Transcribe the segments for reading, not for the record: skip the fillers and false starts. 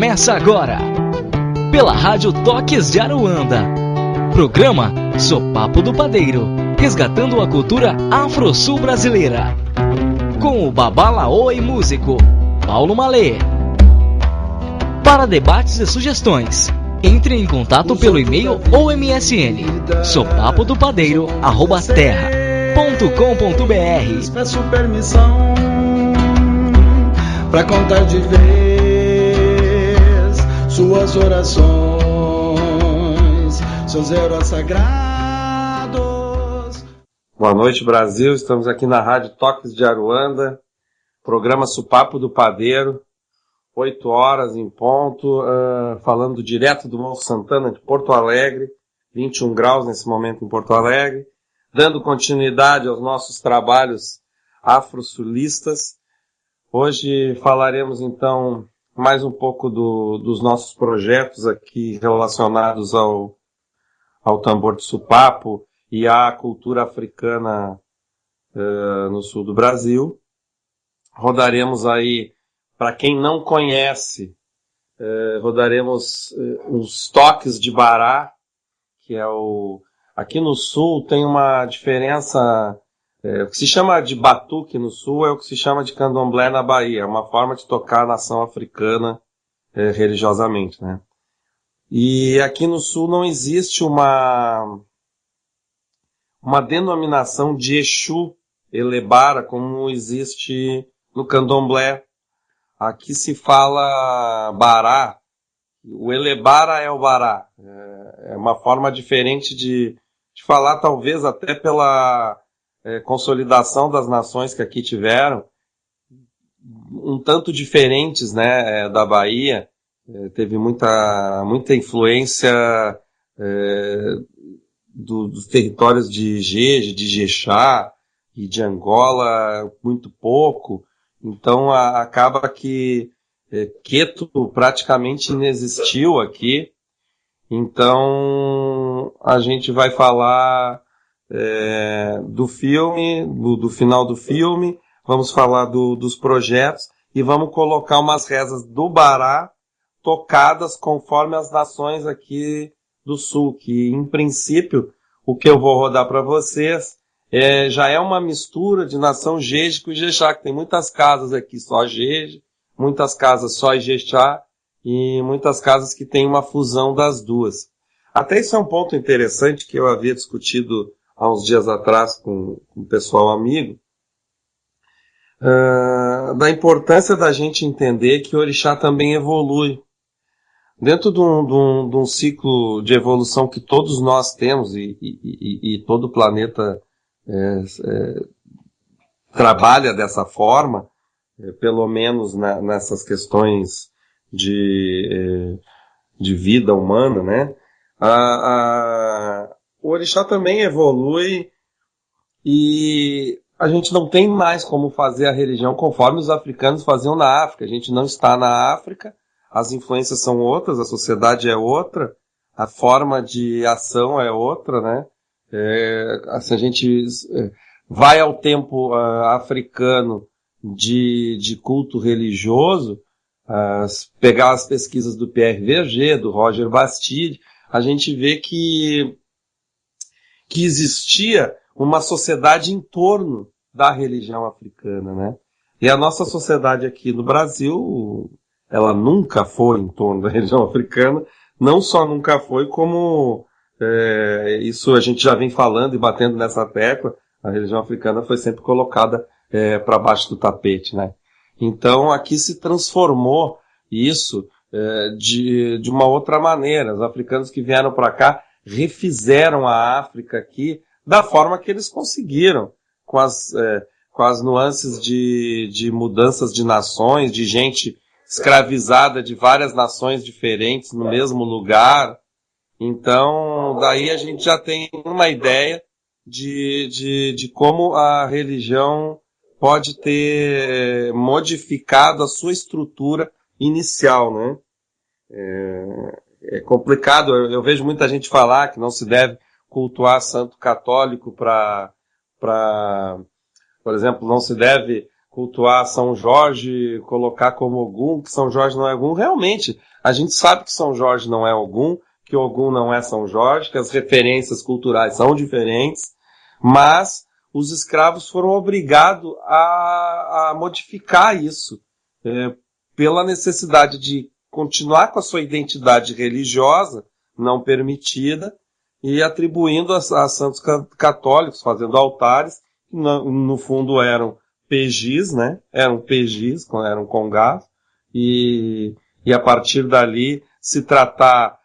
começa agora, pela Rádio Toques de Aruanda. Programa Sopapo do Padeiro, resgatando a cultura afro-sul brasileira. Com o babalaô e músico Paulo Malê. Para debates e sugestões, entre em contato pelo e-mail ou MSN sopapodopadeiro@terra.com.br. Peço permissão para contar de vez suas orações, seus heróis sagrados. Boa noite, Brasil. Estamos aqui na Rádio Toques de Aruanda, programa Sopapo do Padeiro, 8 horas em ponto, falando direto do Morro Santana de Porto Alegre, 21 graus nesse momento em Porto Alegre, dando continuidade aos nossos trabalhos afro-sulistas. Hoje falaremos então mais um pouco dos nossos projetos aqui relacionados ao tambor de sopapo e à cultura africana no sul do Brasil. Rodaremos aí, para quem não conhece, rodaremos uns toques de bará, que é aqui no sul tem uma diferença. O que se chama de batuque no sul é o que se chama de candomblé na Bahia. É uma forma de tocar a nação africana religiosamente, né? E aqui no sul não existe uma denominação de Exu, Elebara, como existe no candomblé. Aqui se fala bará. O Elebara é o bará. É uma forma diferente de falar, talvez até pela consolidação das nações que aqui tiveram, um tanto diferentes, né, da Bahia. Teve muita influência dos territórios de Jeje, de Jexá e de Angola, muito pouco. Então acaba que Queto praticamente inexistiu aqui. Então a gente vai falar do filme, do final do filme, vamos falar dos projetos e vamos colocar umas rezas do Bará tocadas conforme as nações aqui do sul, que em princípio o que eu vou rodar para vocês já é uma mistura de nação Jeje com Ijexá, que tem muitas casas aqui só Jeje, muitas casas só Ijexá e muitas casas que tem uma fusão das duas. Até isso é um ponto interessante que eu havia discutido há uns dias atrás com um pessoal amigo, da importância da gente entender que o orixá também evolui. Dentro de um ciclo de evolução que todos nós temos e todo o planeta trabalha dessa forma, pelo menos nessas questões de vida humana, né? O orixá também evolui e a gente não tem mais como fazer a religião conforme os africanos faziam na África. A gente não está na África, as influências são outras, a sociedade é outra, a forma de ação é outra, né? Se a gente vai ao tempo africano de culto religioso, pegar as pesquisas do Pierre Verger, do Roger Bastide, a gente vê que existia uma sociedade em torno da religião africana, né? E a nossa sociedade aqui no Brasil, ela nunca foi em torno da religião africana, não só nunca foi, como isso a gente já vem falando e batendo nessa tecla, a religião africana foi sempre colocada para baixo do tapete, né? Então aqui se transformou isso de uma outra maneira. Os africanos que vieram para cá refizeram a África aqui da forma que eles conseguiram, com as nuances de mudanças de nações, de gente escravizada de várias nações diferentes no mesmo lugar. Então, daí a gente já tem uma ideia de como a religião pode ter modificado a sua estrutura inicial, né? É complicado, eu vejo muita gente falar que não se deve cultuar santo católico por exemplo, não se deve cultuar São Jorge, colocar como Ogum, que São Jorge não é Ogum. Realmente, a gente sabe que São Jorge não é Ogum, que Ogum não é São Jorge, que as referências culturais são diferentes, mas os escravos foram obrigados a modificar isso, pela necessidade de continuar com a sua identidade religiosa, não permitida, e atribuindo a santos católicos, fazendo altares, que no fundo eram pejis, né? Eram pejis, eram congás, e a partir dali se tratar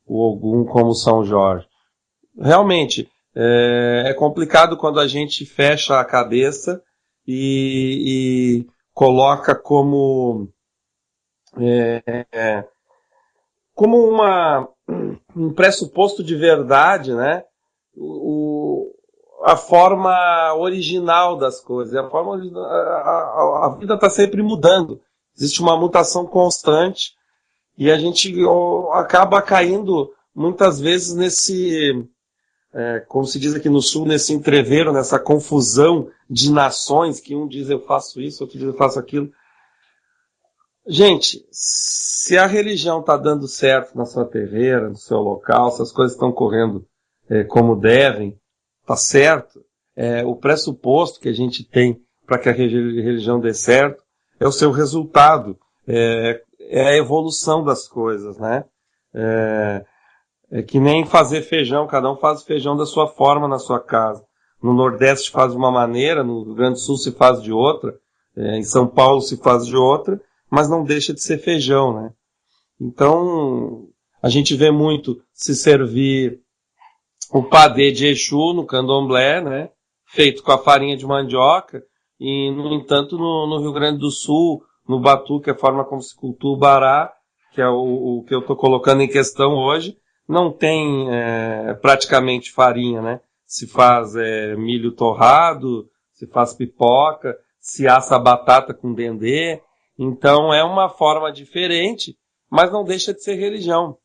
o Ogum como São Jorge. Realmente, é complicado quando a gente fecha a cabeça e coloca como um pressuposto de verdade, né? A forma original das coisas. A vida está sempre mudando. Existe uma mutação constante e a gente acaba caindo muitas vezes nesse, como se diz aqui no Sul, nesse entreveiro, nessa confusão de nações, que um diz eu faço isso, outro diz eu faço aquilo. Gente, se a religião está dando certo na sua terreira, no seu local, se as coisas estão correndo como devem, tá certo, o pressuposto que a gente tem para que a religião dê certo é o seu resultado, é a evolução das coisas, né? É que nem fazer feijão, cada um faz feijão da sua forma na sua casa. No Nordeste faz de uma maneira, no Rio Grande do Sul se faz de outra, em São Paulo se faz de outra, mas não deixa de ser feijão, né? Então, a gente vê muito se servir o padê de Exu no candomblé, né? Feito com a farinha de mandioca, e, no entanto, no Rio Grande do Sul, no batuque, a forma como se cultua o bará, que é o que eu estou colocando em questão hoje, não tem praticamente farinha, né? Se faz milho torrado, se faz pipoca, se assa batata com dendê. Então é uma forma diferente, mas não deixa de ser religião.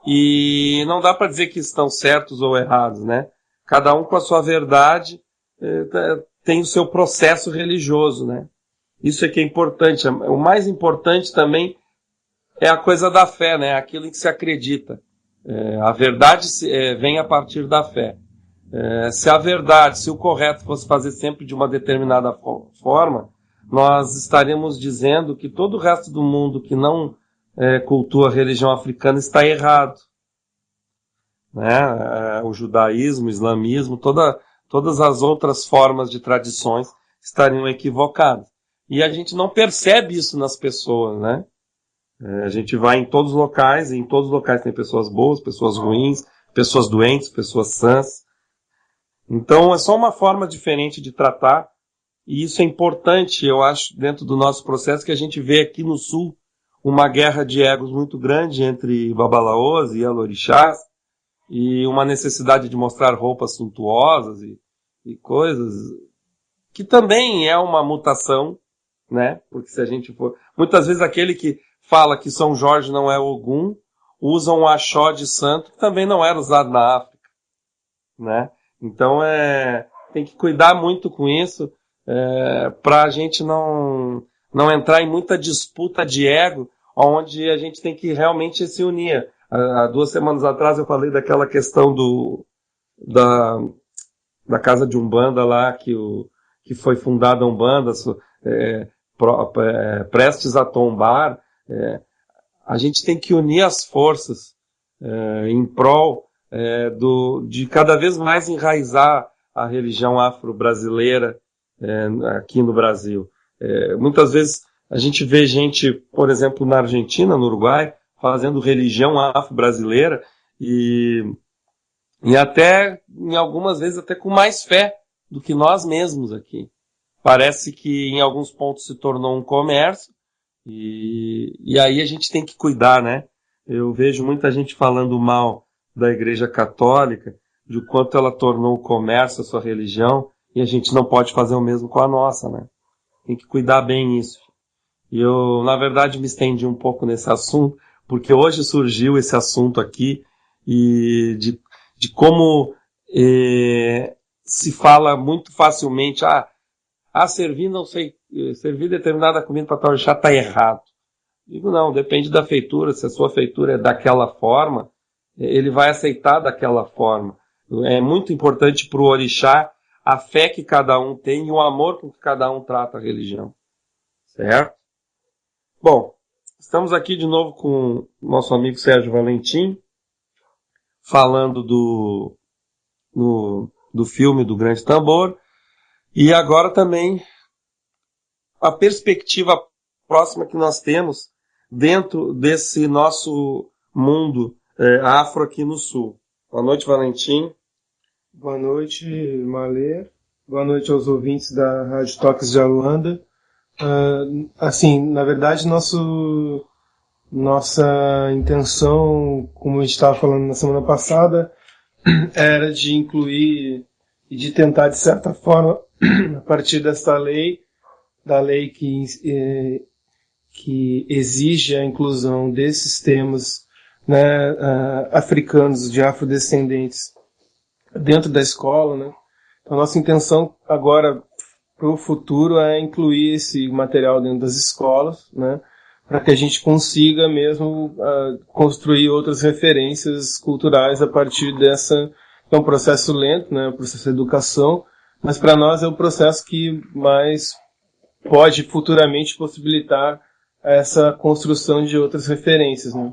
E não dá para dizer que estão certos ou errados, né? Cada um com a sua verdade tem o seu processo religioso, né? Isso é que é importante. O mais importante também é a coisa da fé, né? Aquilo em que se acredita. A verdade vem a partir da fé. Se a verdade, se o correto fosse fazer sempre de uma determinada forma, nós estaríamos dizendo que todo o resto do mundo que não cultua a religião africana está errado. Né? O judaísmo, o islamismo, todas as outras formas de tradições estariam equivocadas. E a gente não percebe isso nas pessoas, né? A gente vai em todos os locais, e em todos os locais tem pessoas boas, pessoas ruins, pessoas doentes, pessoas sãs. Então é só uma forma diferente de tratar, e isso é importante, eu acho, dentro do nosso processo, que a gente vê aqui no Sul uma guerra de egos muito grande entre babalaôs e alorixás, e uma necessidade de mostrar roupas suntuosas e coisas, que também é uma mutação, né? Porque se a gente for... Muitas vezes aquele que fala que São Jorge não é Ogum, usa um axó de santo, que também não era usado na África, né? Então tem que cuidar muito com isso, para a gente não entrar em muita disputa de ego, onde a gente tem que realmente se unir. Há 2 semanas atrás eu falei daquela questão da casa de Umbanda lá, que foi fundada a Umbanda, prestes a tombar. A gente tem que unir as forças em prol de cada vez mais enraizar a religião afro-brasileira aqui no Brasil. Muitas vezes a gente vê gente, por exemplo, na Argentina, no Uruguai, fazendo religião afro-brasileira e até, em algumas vezes, até com mais fé do que nós mesmos aqui. Parece que em alguns pontos se tornou um comércio e aí a gente tem que cuidar, né? Eu vejo muita gente falando mal da Igreja Católica, de quanto ela tornou o comércio a sua religião, e a gente não pode fazer o mesmo com a nossa, né? Tem que cuidar bem isso. E eu, na verdade, me estendi um pouco nesse assunto, porque hoje surgiu esse assunto aqui, e de como se fala muito facilmente, servir não sei, servir determinada comida para tal orixá está errado. Digo, não, depende da feitura. Se a sua feitura é daquela forma, ele vai aceitar daquela forma. É muito importante para o orixá a fé que cada um tem e o amor com que cada um trata a religião. Certo? Bom, estamos aqui de novo com o nosso amigo Sérgio Valentim, falando do filme do Grande Tambor, e agora também a perspectiva próxima que nós temos dentro desse nosso mundo afro aqui no Sul. Boa noite, Valentim. Boa noite, Malê. Boa noite aos ouvintes da Rádio Toques de Aruanda. Na verdade, nossa intenção, como a gente estava falando na semana passada, era de incluir e de tentar, de certa forma, a partir desta lei, da lei que exige a inclusão desses temas, né, africanos, de afrodescendentes, dentro da escola, né? Então, nossa intenção agora para o futuro é incluir esse material dentro das escolas, né, para que a gente consiga mesmo construir outras referências culturais a partir dessa. É um processo lento, né, o processo de educação, mas para nós é o processo que mais pode futuramente possibilitar essa construção de outras referências, né.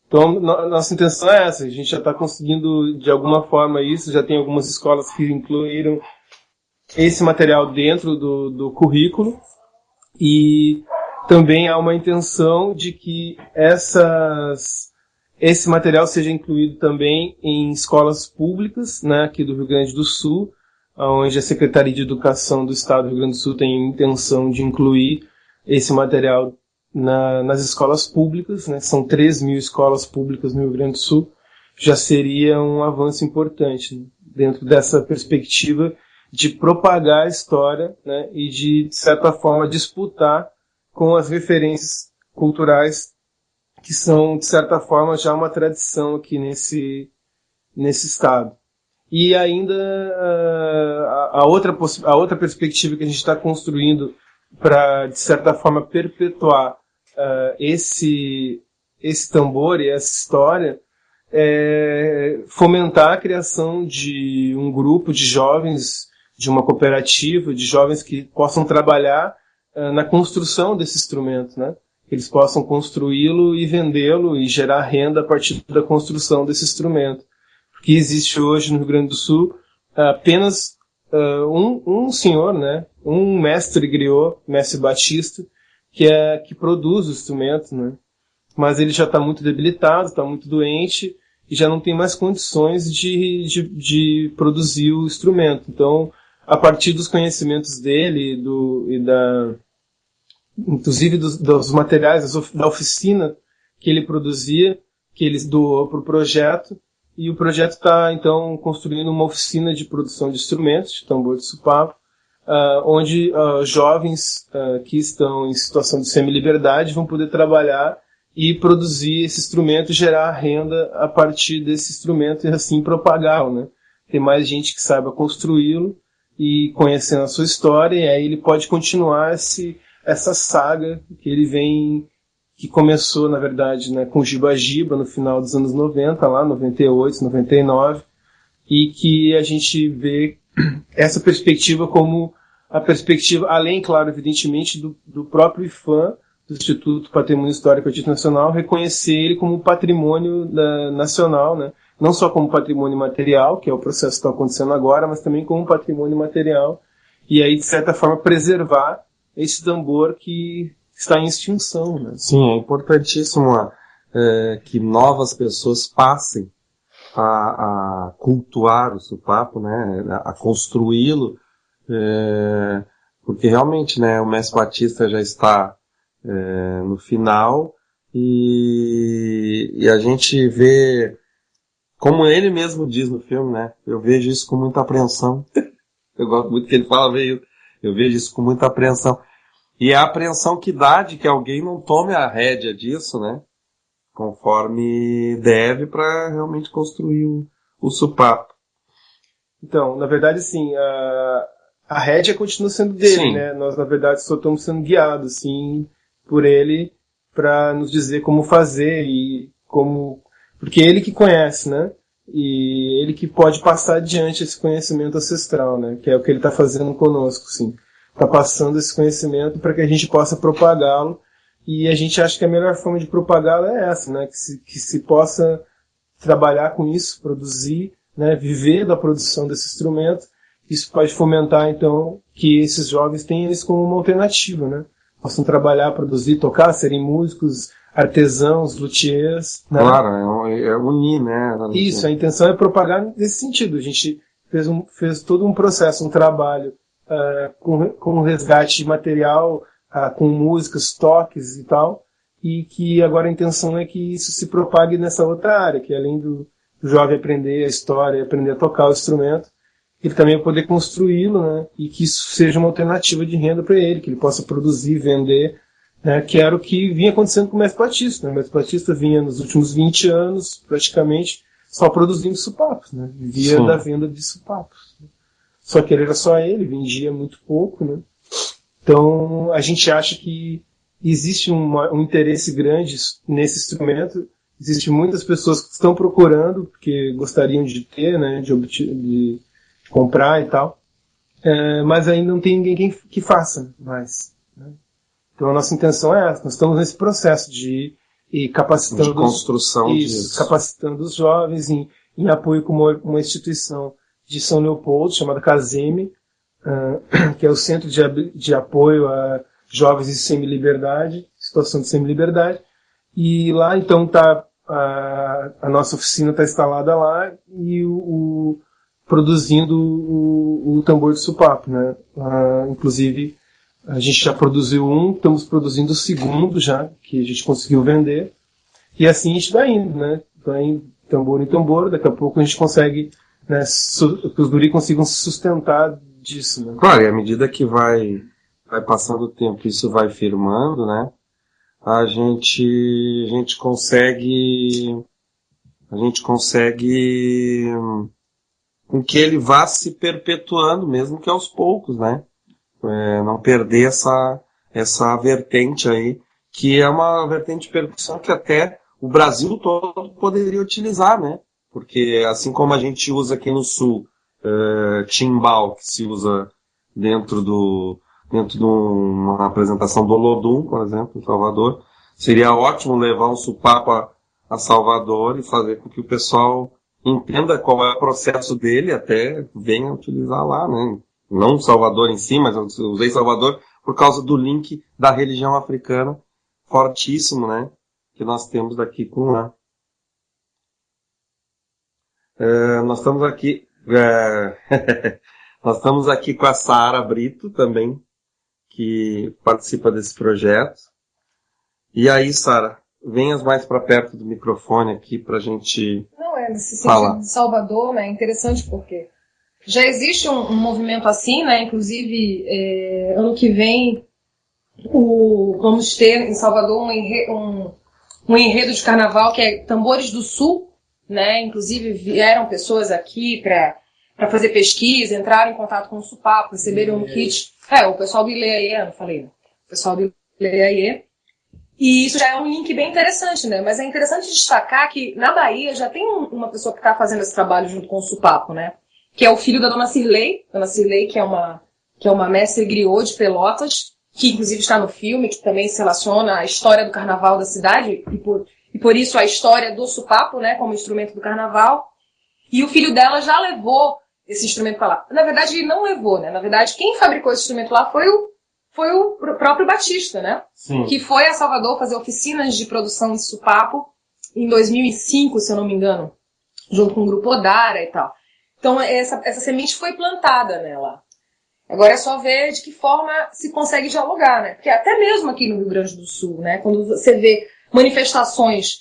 Então, nossa intenção é essa. A gente já está conseguindo, de alguma forma, isso. Já tem algumas escolas que incluíram esse material dentro do currículo. E também há uma intenção de que esse material seja incluído também em escolas públicas, né, aqui do Rio Grande do Sul, onde a Secretaria de Educação do Estado do Rio Grande do Sul tem a intenção de incluir esse material nas escolas públicas, né? São 3.000 escolas públicas no Rio Grande do Sul, já seria um avanço importante, né, dentro dessa perspectiva de propagar a história, né, e de certa forma, disputar com as referências culturais que são, de certa forma, já uma tradição aqui nesse estado. E ainda a outra perspectiva que a gente está construindo para, de certa forma, perpetuar esse tambor e essa história, fomentar a criação de um grupo de jovens, de uma cooperativa, de jovens que possam trabalhar na construção desse instrumento, né? Que eles possam construí-lo e vendê-lo e gerar renda a partir da construção desse instrumento. Porque existe hoje no Rio Grande do Sul apenas um senhor, né? Um mestre griot, mestre batista, que produz o instrumento, né? Mas ele já está muito debilitado, está muito doente e já não tem mais condições de produzir o instrumento. Então, a partir dos conhecimentos dele inclusive dos materiais da oficina que ele produzia, que ele doou para o projeto, e o projeto está, então, construindo uma oficina de produção de instrumentos, de tambor de sopapo, onde jovens que estão em situação de semi-liberdade vão poder trabalhar e produzir esse instrumento e gerar renda a partir desse instrumento e assim propagá-lo, né? Tem mais gente que saiba construí-lo e conhecendo a sua história, e aí ele pode continuar essa saga que começou, na verdade, né, com o Giba Giba no final dos anos 90, lá 98, 99, e que a gente vê essa perspectiva como a perspectiva, além, claro, evidentemente, do próprio IFAM, do Instituto Patrimônio Histórico e Artístico Nacional, reconhecer ele como patrimônio nacional, né? Não só como patrimônio material, que é o processo que está acontecendo agora, mas também como patrimônio material, e aí, de certa forma, preservar esse tambor que está em extinção, né? Sim, é importantíssimo que novas pessoas passem a cultuar o sopapo, né, a construí-lo, porque realmente, né, o mestre Batista já está no final e a gente vê, como ele mesmo diz no filme, né, eu vejo isso com muita apreensão. Eu gosto muito que ele fala, eu vejo isso com muita apreensão. E é a apreensão que dá de que alguém não tome a rédea disso, né? Conforme deve, para realmente construir o sopapo. Então, na verdade, sim, a rédea continua sendo dele, Sim. né? Nós, na verdade, só estamos sendo guiados, assim, por ele para nos dizer como fazer e como... Porque é ele que conhece, né? E ele que pode passar adiante esse conhecimento ancestral, né? Que é o que ele está fazendo conosco, sim. Está passando esse conhecimento para que a gente possa propagá-lo. E a gente acha que a melhor forma de propagá-lo é essa, né? Que se possa trabalhar com isso, produzir, né? Viver da produção desse instrumento. Isso pode fomentar, então, que esses jovens tenham isso como uma alternativa, né? Possam trabalhar, produzir, tocar, serem músicos, artesãos, luthiers. Né? Claro, é unir, né? Isso, a intenção é propagar nesse sentido. A gente fez todo um processo, um trabalho com resgate de material, com músicas, toques e tal, e que agora a intenção é que isso se propague nessa outra área, que além do jovem aprender a história, aprender a tocar o instrumento, ele também vai poder construí-lo, né? E que isso seja uma alternativa de renda para ele, que ele possa produzir, vender, né? Que era o que vinha acontecendo com o Mestre Batista. Né? O Mestre Batista vinha nos últimos 20 anos, praticamente, só produzindo supapos, né? Vivia Sim. da venda de supapos. Só que ele era só ele, vendia muito pouco, né? Então, a gente acha que existe um interesse grande nesse instrumento. Existem muitas pessoas que estão procurando, porque gostariam de ter, né? De comprar e tal. Mas ainda não tem ninguém que faça mais. Né? Então, a nossa intenção é essa. Nós estamos nesse processo de ir capacitando... De construção disso. Capacitando os jovens em apoio com uma instituição de São Leopoldo, chamada CASEME, que é o Centro de Apoio a Jovens em Semi-Liberdade, situação de semi-liberdade. E lá, então, a nossa oficina está instalada lá e produzindo o tambor de supapo, né? Inclusive, a gente já produziu estamos produzindo o segundo já, que a gente conseguiu vender. E assim a gente vai indo, né? Vai indo tambor em tambor, daqui a pouco a gente consegue, né, que os guri consigam se sustentar disso, né? Claro, e à medida que vai passando o tempo, isso vai firmando, né? A gente consegue com que ele vá se perpetuando, mesmo que aos poucos, né? Não perder essa vertente aí, que é uma vertente de percussão que até o Brasil todo poderia utilizar, né? Porque assim como a gente usa aqui no Sul, timbal, que se usa dentro de uma apresentação do Olodum, por exemplo, em Salvador, seria ótimo levar um supapo a Salvador e fazer com que o pessoal entenda qual é o processo dele, até venha utilizar lá, né? Não Salvador em si, mas eu usei Salvador por causa do link da religião africana fortíssimo, né? Que nós temos daqui com lá. Nós estamos aqui nós estamos aqui com a Sara Brito também, que participa desse projeto. E aí, Sara, venhas mais para perto do microfone aqui para a gente nesse falar. sentido de Salvador, né, é interessante porque já existe um movimento assim, né, inclusive ano que vem vamos ter em Salvador um enredo de carnaval que é Tambores do Sul, né, inclusive vieram pessoas aqui para fazer pesquisa, entraram em contato com o supapo, receberam um kit. O pessoal do Ileaie, não falei, né? O pessoal do Ileaie. E isso já é um link bem interessante, né? Mas é interessante destacar que na Bahia já tem uma pessoa que está fazendo esse trabalho junto com o supapo, né? Que é o filho da Dona Cirlei, que é uma mestre griot de Pelotas, que inclusive está no filme, que também se relaciona à história do carnaval da cidade, e por isso a história do supapo, né, como instrumento do carnaval. E o filho dela já levou esse instrumento para lá. Na verdade, ele não levou, né? Na verdade, quem fabricou esse instrumento lá foi o próprio Batista, né? Sim. Que foi a Salvador fazer oficinas de produção de supapo em 2005, se eu não me engano, junto com o Grupo Odara e tal. Então, essa semente foi plantada nela. Agora é só ver de que forma se consegue dialogar, né? Porque até mesmo aqui no Rio Grande do Sul, né? Quando você vê manifestações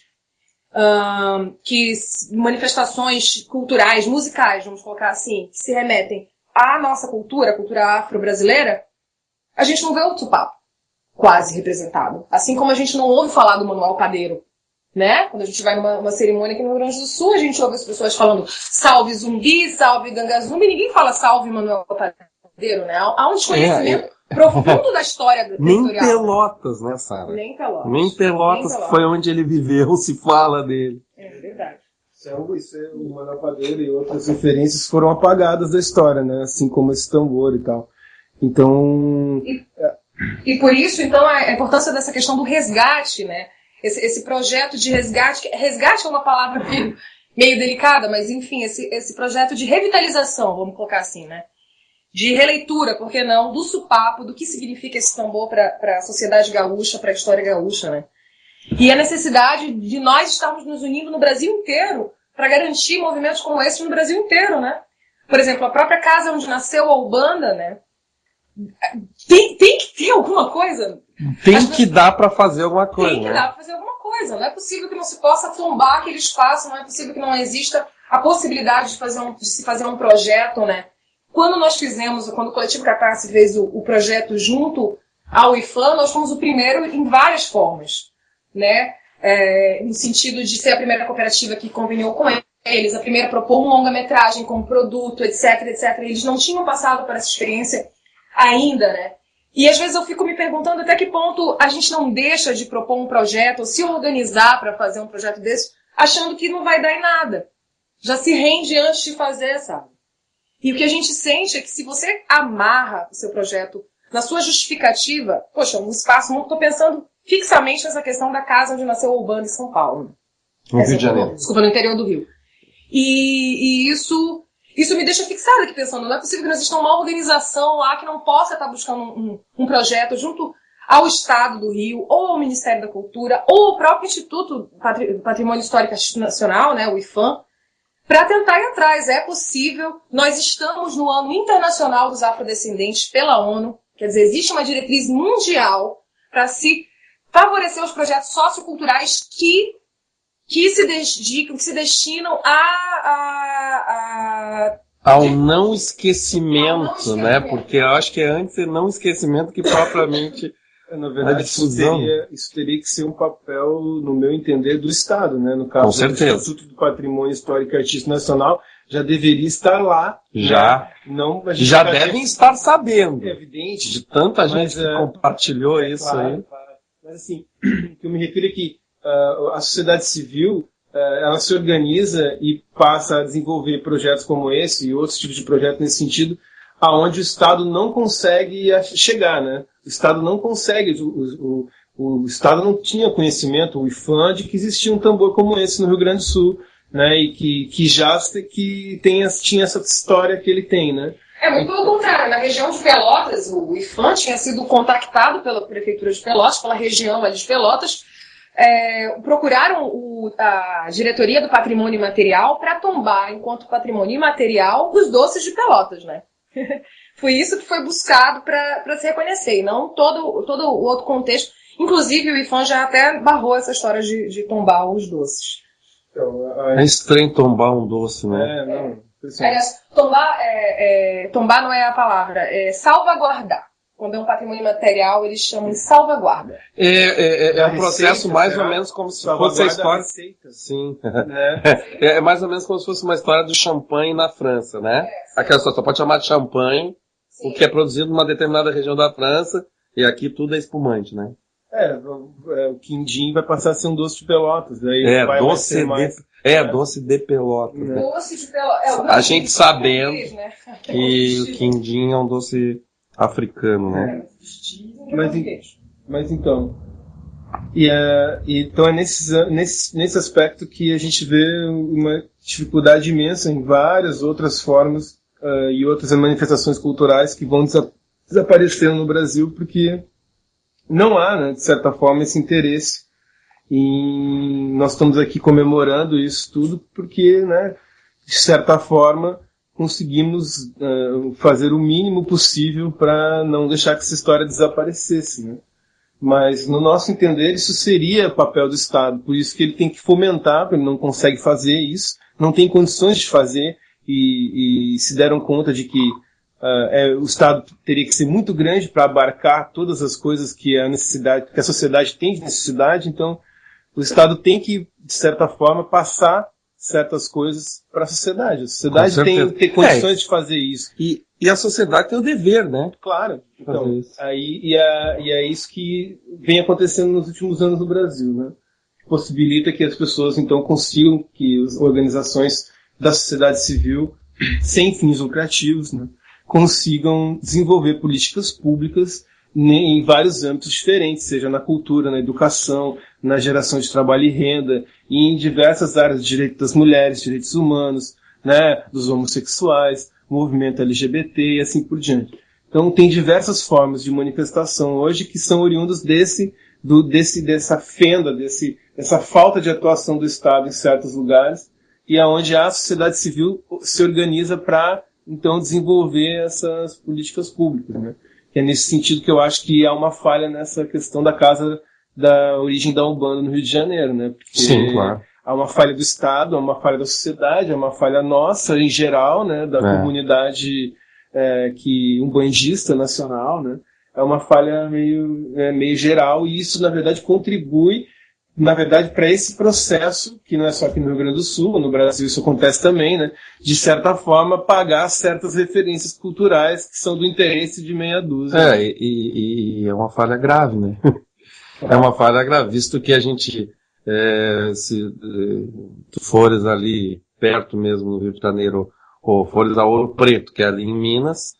culturais, musicais, vamos colocar assim, que se remetem à nossa cultura, a cultura afro-brasileira, a gente não vê o supapo quase representado. Assim como a gente não ouve falar do Manuel Padeiro, né? Quando a gente vai numa cerimônia aqui no Rio Grande do Sul, a gente ouve as pessoas falando salve zumbi, salve ganga zumbi, ninguém fala salve Manuel Padeiro. né? Há um desconhecimento profundo da história Nem territorial. Pelotas, né, Sara? Nem Pelotas. Nem Pelotas, que foi onde ele viveu, se fala dele. É verdade. O Manuel Padeiro e outras referências foram apagadas da história, né? Assim como esse tambor e tal. Então... E por isso, então, a importância dessa questão do resgate, né? Esse projeto de resgate... Resgate é uma palavra meio delicada, mas enfim, esse projeto de revitalização, vamos colocar assim, né? De releitura, por que não, do sopapo, do que significa esse tambor para a sociedade gaúcha, para a história gaúcha, né? E a necessidade de nós estarmos nos unindo no Brasil inteiro para garantir movimentos como esse no Brasil inteiro, né? Por exemplo, a própria casa onde nasceu a Ubanda, né? Tem que ter alguma coisa. Tem que dar para fazer alguma coisa. Tem que dar para fazer alguma coisa. Não é possível que não se possa tombar aquele espaço, não é possível que não exista a possibilidade de se fazer um projeto, né? Quando o Coletivo Catarse fez o projeto junto ao IFAM, nós fomos o primeiro em várias formas, né? No sentido de ser a primeira cooperativa que conveniou com eles, a primeira a propor um longa-metragem como produto, etc, etc. Eles não tinham passado por essa experiência ainda, né? E às vezes eu fico me perguntando até que ponto a gente não deixa de propor um projeto ou se organizar para fazer um projeto desse, achando que não vai dar em nada. Já se rende antes de fazer, sabe? E o que a gente sente é que se você amarra o seu projeto na sua justificativa, poxa, um espaço, não estou pensando fixamente nessa questão da casa onde nasceu o Ubanda em São Paulo. No Rio de Janeiro. Desculpa, no interior do Rio. E isso me deixa fixada aqui pensando, não é possível que não exista uma organização lá que não possa estar buscando um projeto junto ao Estado do Rio, ou ao Ministério da Cultura, ou ao próprio Instituto do Patrimônio Histórico Nacional, né, o IFAM, para tentar ir atrás. É possível. Nós estamos no Ano Internacional dos Afrodescendentes pela ONU. Quer dizer, existe uma diretriz mundial para se favorecer os projetos socioculturais que se destinam ao não esquecimento, né? Porque eu acho que é antes de não esquecimento que propriamente na verdade, a difusão. Isso teria que ser um papel, no meu entender, do Estado, né? No caso do Instituto do Patrimônio Histórico e Artístico Nacional, já deveria estar lá. Já. Né? Não, já devem estar sabendo. É evidente. De tanta gente que compartilhou isso claro, aí. Claro. Mas assim, o que eu me refiro é que a sociedade civil, ela se organiza e passa a desenvolver projetos como esse e outros tipos de projetos nesse sentido, aonde o Estado não consegue chegar, né? O Estado não consegue, o Estado não tinha conhecimento, o IFAM, de que existia um tambor como esse no Rio Grande do Sul, né? E que tinha essa história que ele tem, né? É muito pelo contrário. Na região de Pelotas, o IFAM tinha sido contactado pela Prefeitura de Pelotas, pela região ali de Pelotas, procuraram a Diretoria do Patrimônio Imaterial para tombar, enquanto patrimônio imaterial, os doces de Pelotas, né? Foi isso que foi buscado para se reconhecer, e não todo o outro contexto. Inclusive, o IFAM já até barrou essa história de tombar os doces. Então, é estranho tombar um doce, né? Aliás, tombar não é a palavra, é salvaguardar. Quando é um patrimônio material, eles chamam de salvaguarda. É um processo mais ou menos como se fosse a história. Sim. É mais ou menos como se fosse uma história do champanhe na França, né? Aquela só pode chamar de champanhe, sim, o que é produzido numa determinada região da França, e aqui tudo é espumante, né? O quindim vai passar a ser um doce de Pelotas. Daí doce de Pelotas. Né? Doce de Pelotas. A gente sabendo que o quindim é um doce africano, né? Mas então... Então é nesse aspecto que a gente vê uma dificuldade imensa em várias outras formas e outras manifestações culturais que vão desaparecendo no Brasil, porque não há, né, de certa forma, esse interesse. E nós estamos aqui comemorando isso tudo porque, né, de certa forma, conseguimos fazer o mínimo possível para não deixar que essa história desaparecesse, né? Mas, no nosso entender, isso seria papel do Estado. Por isso que ele tem que fomentar, porque ele não consegue fazer isso, não tem condições de fazer, e se deram conta de que o Estado teria que ser muito grande para abarcar todas as coisas que a sociedade tem de necessidade. Então, o Estado tem que, de certa forma, passar certas coisas para a sociedade. A sociedade tem que ter condições de fazer isso. E a sociedade tem o dever, né? Claro. Então, Fazer isso. e é isso que vem acontecendo nos últimos anos no Brasil, né? Possibilita que as pessoas, então, consigam, que as organizações da sociedade civil, sem fins lucrativos, né, consigam desenvolver políticas públicas em vários âmbitos diferentes, seja na cultura, na educação, na geração de trabalho e renda, e em diversas áreas de direitos das mulheres, direitos humanos, né, dos homossexuais, movimento LGBT e assim por diante. Então tem diversas formas de manifestação hoje que são oriundas dessa fenda, dessa falta de atuação do Estado em certos lugares, e aonde a sociedade civil se organiza para então desenvolver essas políticas públicas, né? Que é nesse sentido que eu acho que há uma falha nessa questão da casa da origem da Umbanda no Rio de Janeiro, né? Porque Sim, claro. há uma falha do Estado, há uma falha da sociedade, há uma falha nossa em geral, né? Da comunidade umbandista nacional, né? É uma falha meio geral, e isso, na verdade, contribui, na verdade, para esse processo, que não é só aqui no Rio Grande do Sul, no Brasil isso acontece também, né? De certa forma, pagar certas referências culturais que são do interesse de meia dúzia. E é uma falha grave, né? É uma falha grave, visto que a gente, se tu fores ali perto mesmo no Rio de Janeiro, ou fores a Ouro Preto, que é ali em Minas,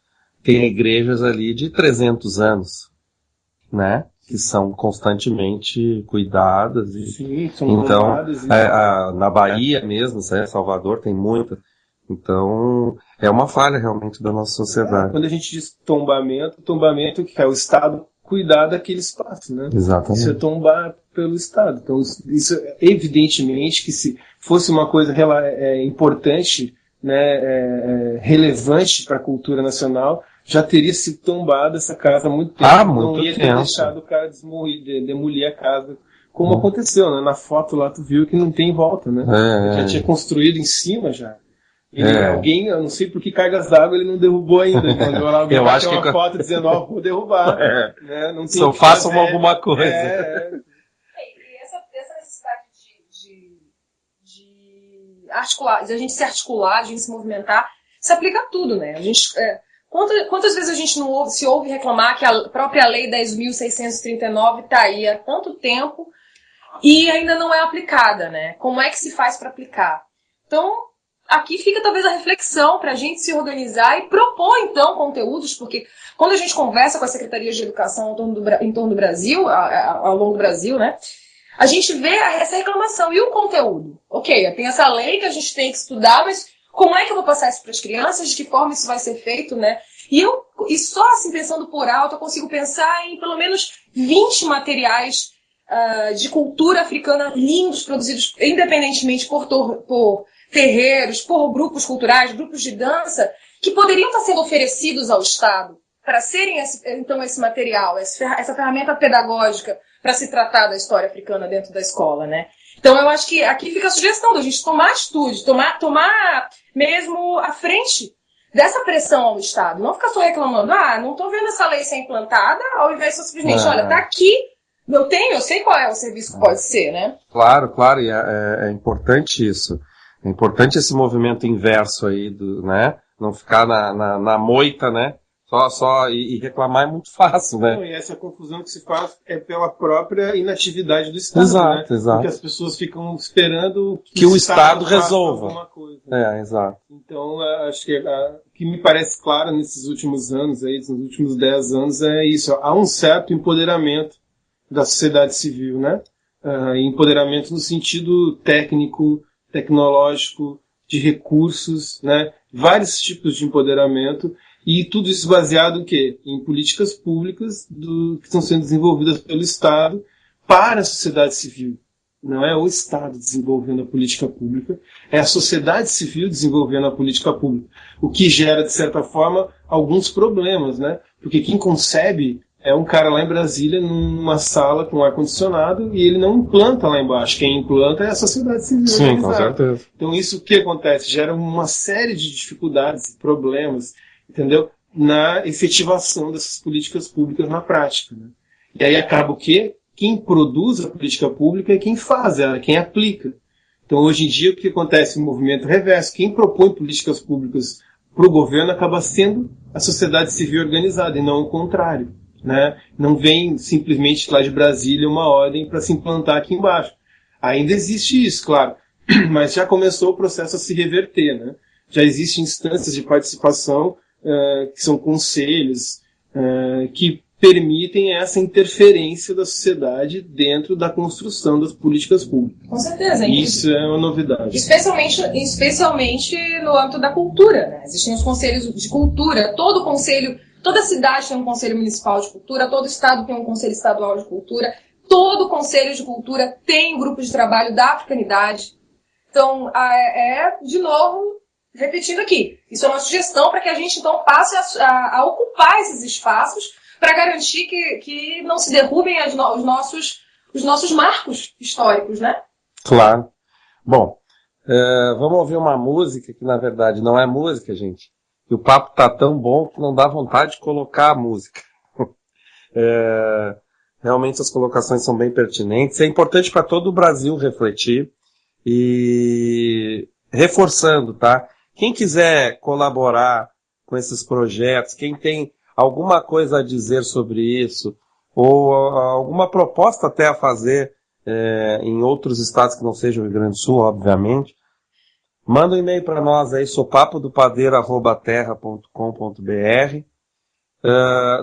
tem igrejas ali de 300 anos, né? Que são constantemente cuidadas. Sim, são então, cuidadas. Na Bahia mesmo, Salvador tem muita. Então, é uma falha realmente da nossa sociedade. Quando a gente diz tombamento que é o Estado cuidar daquele espaço, né? Exatamente. Isso é tombar pelo Estado. Então, isso evidentemente que se fosse uma coisa importante, né, relevante para a cultura nacional, já teria sido tombada essa casa há muito tempo. Não ia ter deixado o cara demolir a casa, como aconteceu, né? Na foto lá tu viu que não tem volta, né? Já tinha construído em cima já. Alguém, eu não sei por que cargas d'água ele não derrubou ainda. Quando alguém bateu uma foto dizendo, vou derrubar. Né? Não tem só façam alguma coisa. E essa necessidade de articular, de a gente se articular, de a gente se movimentar, se aplica a tudo, né? A gente, quantas vezes a gente não se ouve reclamar que a própria Lei 10.639 está aí há tanto tempo e ainda não é aplicada, né? Como é que se faz para aplicar? Então, aqui fica talvez a reflexão para a gente se organizar e propor, então, conteúdos, porque quando a gente conversa com as secretarias de educação em torno do Brasil, ao longo do Brasil, né, a gente vê essa reclamação. E o conteúdo? Ok, tem essa lei que a gente tem que estudar, mas como é que eu vou passar isso para as crianças? De que forma isso vai ser feito, né? E só assim, pensando por alto, eu consigo pensar em pelo menos 20 materiais de cultura africana lindos, produzidos independentemente por terreiros, por grupos culturais, grupos de dança, que poderiam estar sendo oferecidos ao Estado para serem, então, esse material, essa ferramenta pedagógica para se tratar da história africana dentro da escola, né? Então, eu acho que aqui fica a sugestão da gente tomar atitude, tomar mesmo a frente dessa pressão ao Estado. Não ficar só reclamando, não estou vendo essa lei ser implantada, ao invés de simplesmente, olha, está aqui, eu sei qual é o serviço que pode ser, né? Claro, e é importante isso. É importante esse movimento inverso aí, né? Não ficar na moita, né? E reclamar é muito fácil, né? Não, e essa confusão que se faz é pela própria inatividade do Estado, né? Exato. Porque as pessoas ficam esperando que o Estado resolva alguma coisa. Exato. Então, acho que o que me parece claro nesses últimos anos, nos últimos 10 anos, é isso. Há um certo empoderamento da sociedade civil, né? Empoderamento no sentido técnico, tecnológico, de recursos, né? Vários tipos de empoderamento, e tudo isso baseado em quê? Em políticas públicas que estão sendo desenvolvidas pelo Estado para a sociedade civil. Não é o Estado desenvolvendo a política pública, é a sociedade civil desenvolvendo a política pública, o que gera, de certa forma, alguns problemas, né? Porque quem concebe é um cara lá em Brasília, numa sala com ar-condicionado, e ele não implanta lá embaixo. Quem implanta é a sociedade civil. Sim, com certeza. Então isso o que acontece? Gera uma série de dificuldades e problemas, entendeu? Na efetivação dessas políticas públicas na prática, né? E aí acaba o quê? Quem produz a política pública é quem faz ela, quem aplica. Então hoje em dia o que acontece? O movimento reverso. Quem propõe políticas públicas para o governo acaba sendo a sociedade civil organizada, e não o contrário. Né? Não vem simplesmente lá de Brasília uma ordem para se implantar aqui embaixo. Ainda existe isso, claro, mas já começou o processo a se reverter. Né? Já existem instâncias de participação que são conselhos que permitem essa interferência da sociedade dentro da construção das políticas públicas. Com certeza. Isso é uma novidade. Especialmente no âmbito da cultura. Né? Existem os conselhos de cultura, toda cidade tem um conselho municipal de cultura, todo estado tem um conselho estadual de cultura, todo conselho de cultura tem um grupo de trabalho da africanidade. Então, de novo, repetindo aqui, isso é uma sugestão para que a gente então passe a ocupar esses espaços para garantir que não se derrubem os nossos marcos históricos, né? Claro. Bom, vamos ouvir uma música que, na verdade, não é música, gente. E o papo tá tão bom que não dá vontade de colocar a música. Realmente as colocações são bem pertinentes. É importante para todo o Brasil refletir. E reforçando, tá? Quem quiser colaborar com esses projetos, quem tem alguma coisa a dizer sobre isso, ou alguma proposta até a fazer em outros estados que não sejam o Rio Grande do Sul, obviamente, manda um e-mail para nós aí, sopapodopadeiro@terra.com.br.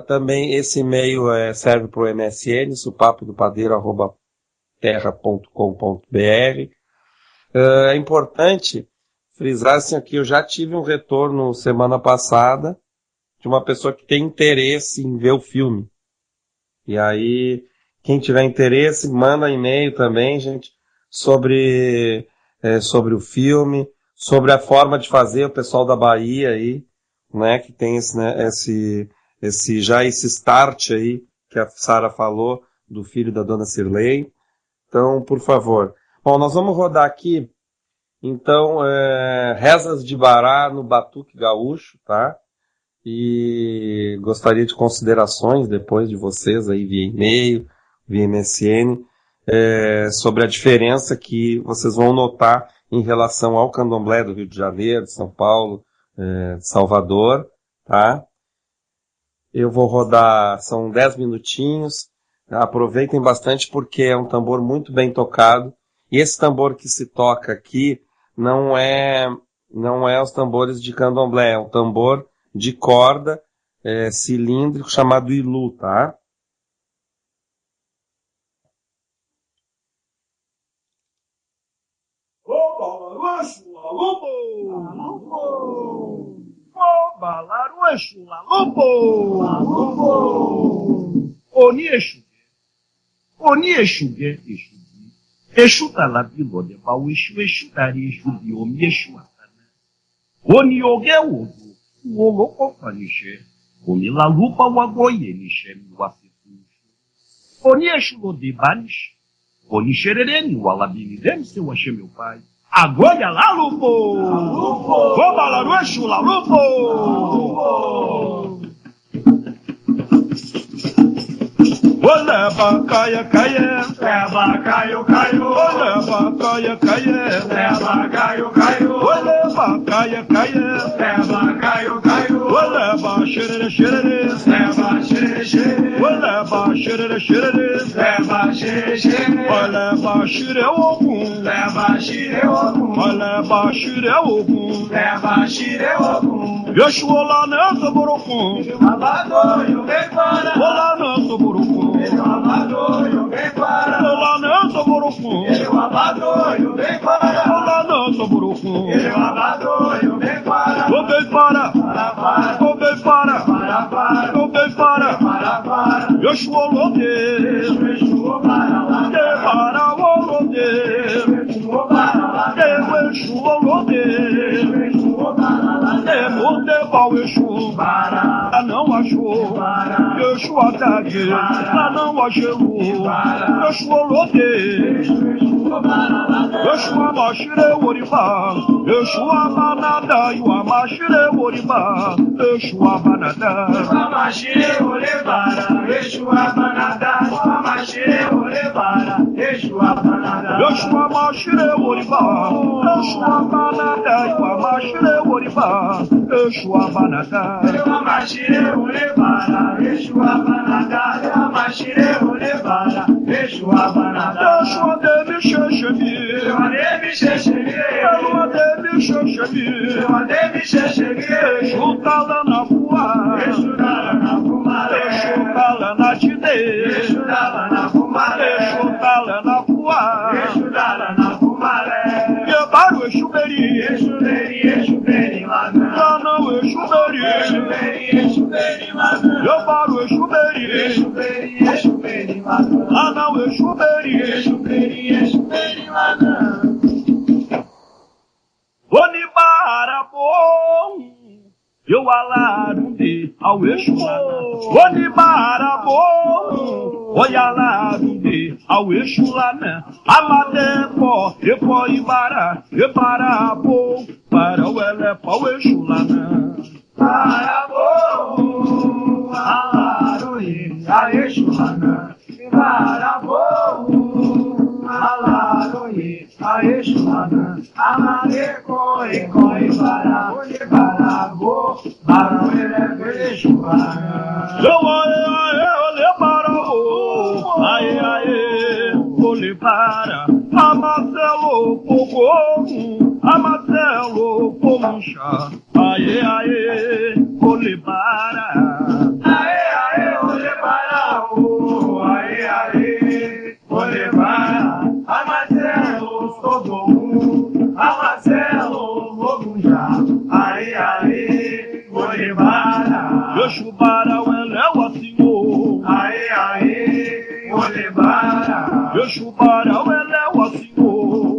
Também esse e-mail serve para o MSN, sopapodopadeiro@terra.com.br. É importante frisar assim aqui, eu já tive um retorno semana passada de uma pessoa que tem interesse em ver o filme. E aí, quem tiver interesse, manda e-mail também, gente, sobre o filme, sobre a forma de fazer, o pessoal da Bahia aí, né, que tem esse start aí, que a Sara falou, do filho da dona Cirlei. Então, por favor. Bom, nós vamos rodar aqui, então, Rezas de Bará no Batuque Gaúcho, tá? E gostaria de considerações depois de vocês aí via e-mail, via MSN, sobre a diferença que vocês vão notar em relação ao candomblé do Rio de Janeiro, de São Paulo, de Salvador, tá? Eu vou rodar, são 10 minutinhos, aproveitem bastante porque é um tambor muito bem tocado, e esse tambor que se toca aqui não é os tambores de candomblé, é um tambor de corda cilíndrico chamado ilu, tá? Exu tá lá bilo de pau, exu tari, exu biomi, exu atana. Oni oge ogo, o ogo cofanishe. Oni la lupa o agoye nishe mi wafifu. Oni exu lo de banish. Oni xerereni o alabini dem se eu achei meu pai. Agoia lá lupo! Vou balar o exu lá lupo! Oleba caia caia, leva caio caio, oleba caia caia, leva caio caio, oleba caia caia, leva caio caio, oleba xerere xerere, leva xerere xerere, oleba xerere xerere, leva xerere xerere, oleba xire ogum, leva xire ogum, oleba xire ogum, leva xire ogum. Exu olá nessa borocum, abador eu vem para, olá nessa borocum. Ele abadou, eu vem para. Olá, não sou burucum. Ele abadou, eu vem para. Olá, não sou burucum. Ele abadou, eu vem para. Eu vem para. Eu vem para. Eu vem para. Eu chuo lode. Eu chuo para lá. Eu para o lode. Eu chuo para lá. Eu chuo lode. Eu chuo para lá. Eu monte pau eu chuo para. Não achou. Eu chuo ataque. Não achou. Eu chuo lode. Eu chuo amashire oriba. Eu chuo abanada e o amashire oriba. Eu chuo abanada. Amashire oribara. Eu chuo abanada. Amashire oribara. Eu chuo abanada. Yoshua Mashire Woriba, Yoshua Banada, Yoshua Mashire Woriba, Yoshua Banada, Yoshua Mashire Woriba, Yoshua Banada, Yoshua Mashire Woriba, Yoshua Banada, Yoshua Devi Sheshemi, Yoshua Devi Sheshemi, Yoshua Devi Sheshemi, Yoshua Devi Sheshemi, Yoshua na Fua, Yoshua na Fumare, Yoshua na Chide, Yoshua na Fumare, Yoshua na Fua, Yoshua na Fumare, Yobaru Eshuberi, Eshuberi, Eshuberi, Lana Eshuberi, Eshuberi, Eshuberi, Yobaru Eshuberi, Eshuberi, Eshuberi, Lana Eshuberi, Eshuberi, Eshuberi, Lana Onibara bom, eu alarunde ao Exu. Onibara bom, oi alarunde ao Exu lá né. Amadepo, epo ibara, ebara bom, para o elepa o Exu lá né. Para bom, alarunde ao Exu lá né. Para bom, alarunde ao Exu lá né. Amadepo, epo ibara, ebara bom, para o elepa o Exu lá né. Olhe para, Amarelo Pogomo, Amarelo Pomuncha, aê, aê, olhe para, aê, aê, olhe para, aê, aê, olhe para, Amarelo Pogomo, Amarelo Pomuncha, aê, aê, olhe para, Yoshua para o Eléu assim, aê, aê, olhe para, Yoshua para o Eléu assim,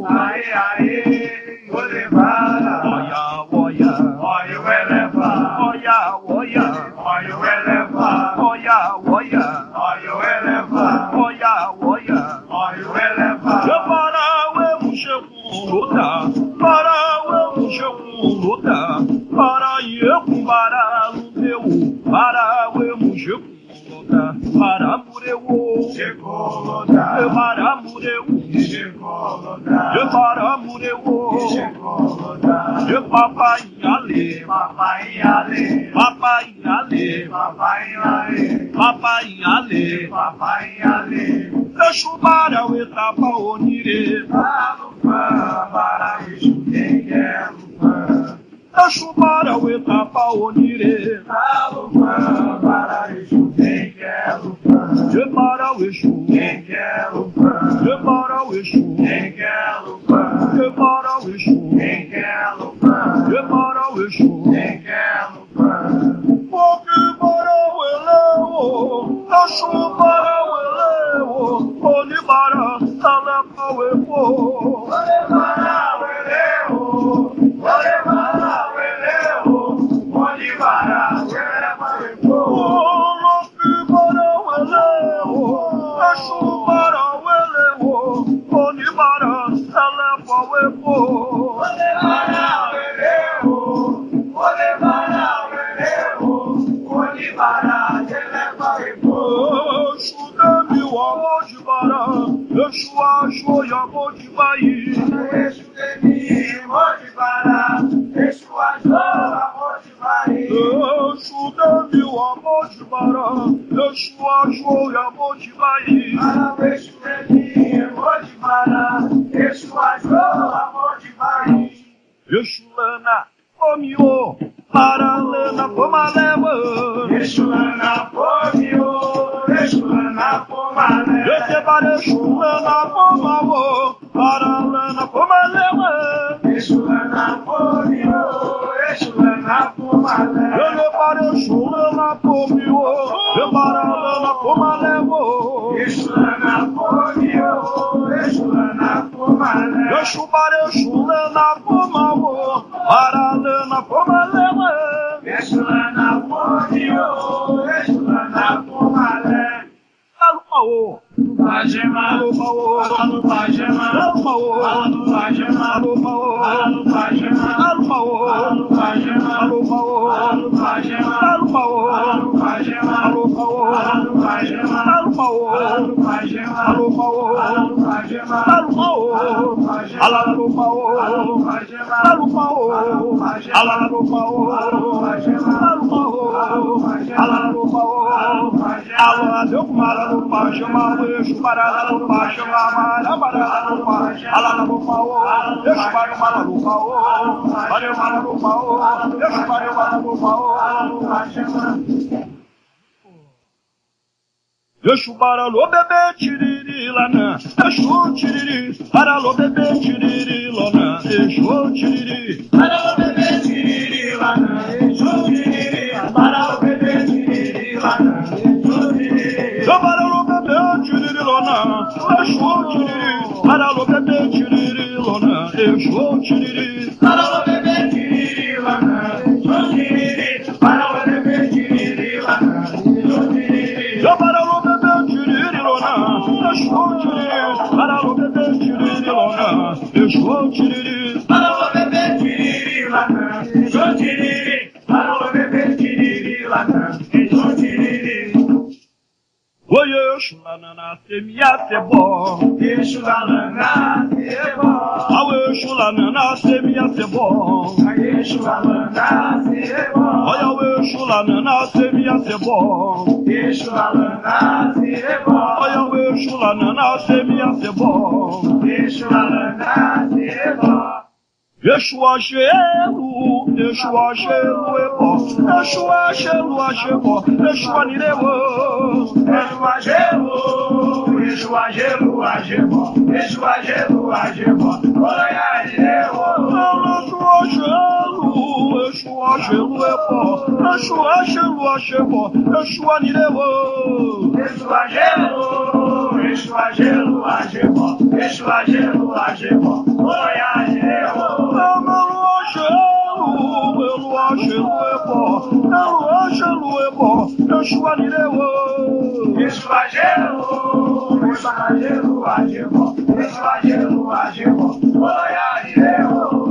aê, aê, olhe para, olha, olha, olha o eleva, olha, olha, olha o eleva, olha, olha, olha o eleva, olha, olha, olha o eleva, para o Emuxecu luta, para o Emuxecu luta, para Iecu para o teu, para o Emuxecu para Mureu, para Mureu, para Mureu, papai ale, papai ale, papai ale, papai ale, papai ale, papai ale, deixa para o etapa onire, para isso quem quer deixa para o etapa onire, para isso quem quer de para o Exu, quem quer o pão, de para o Exu, quem quer o pão, de para o Exu, quem quer o pão, de para o Exu, quem quer o pão. Porque para o Eleu, Exu para o Eleu, Onibara, Alepa o Epo, Onibara o Eleu, Onibara o Eleu, Onibara o Alepa o Epo. Yoshua, Joia, Motibai, Exu de mim, Motibará, Yoshua, Joia, Motibai, Exu de mim, Motibará, Yoshua, Joia, Motibai, Exu de mim, Motibará, Yoshua, Joia, Motibai, Yoshulana, Pomio, Paralana, Pomaleva, Yoshulana, Pomio, Yoshulana, Pomaleva, Yoshulana, Pomavo, Paralana, Pomaleva, Yoshulana, Pomio, Yoshulana, Pomaleva, Yoshulana, Pomio, Paralana, Pomaleva, Yoshulana, Pomio, Yoshulana, Pomaleva, Yoshulana, Pomavo, Paralana, Pomaleva, Yoshulana, Pomio, Yoshulana, Pomaleva, Alumao, Bajema, Alumao, Alubajema, Alumao, Alubajema, Alumao, Alubajema, Alumao, Alubajema, Alumao, Alubajema, Alumao, Alubajema, Alumao, Alubajema, Alumao, Alubajema, Alumao, Alubajema, Alumao, Alalupaô, alalupaô, alalupaô, alalupaô, alô, adeu, maralupa, chama o eixo, paralupa, chama maralupa, alalupaô, eixo, para o maralupaô, para o maralupaô, eixo, para o maralupaô, Exu baralô bebê tiriri lanã, Exu tiriri, baralô bebê tiriri lanã, Exu tiriri, baralô bebê tiriri lanã, Exu tiriri, baralô bebê tiriri lanã, Exu tiriri, baralô bebê tiriri lanã, Exu tiriri, baralô bebê tiriri lanã, Exu tiriri, baralô bebê tiriri lanã, Exu tiriri, baralô bebê tiriri lanã, Exu tiriri, baralô Paralô bebê tiriri lona, Exu tiriri. Paralô bebê tiriri lona, Exu tiriri. Paralô bebê tiriri lona, Exu tiriri. Oi, Exu lanana, semia cebó. Exu lanana, cebó. Ao Exu lanana, semia cebó. Exu lanana, cebó. Oi, ao Exu lanana, semia cebó. Exu lanana, cebó. Oi, ao Exu lanana, semia cebó. Exu lanana, cebó. Exu agelo, Exu agelo ebó, Exu agelo agebo, Exu anirebo. Exu agelo, Exu agelo agebo, Exu agelo agebo, olha anirebo. Exu agelo ebó, Exu agelo agebo, Exu anirebo. Exu agelo, Exu agelo agebo, Exu agelo agebo, olha anirebo. Pelo agelo é bom, Exu anirebo. Exu agelo, Exu agelo, agebo, Exu agelo, agebo, olha anirebo.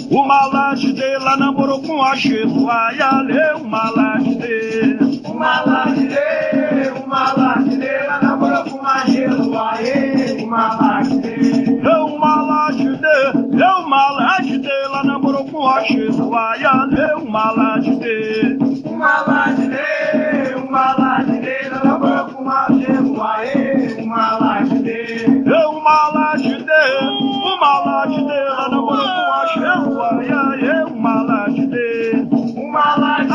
Uma laje de lá namorou com a Cheto, ai, ale, uma laje de. Uma laje de lá namorou com a Cheto, ai, uma laje de. Uma laje de lá namorou com a Cheto, ai, ale, uma laje de. Uma laje de lá namorou com a Cheto, ai, uma laje de. Uma laje de lá namorou com a Cheto, ai, ai, uma laje de. Uma laje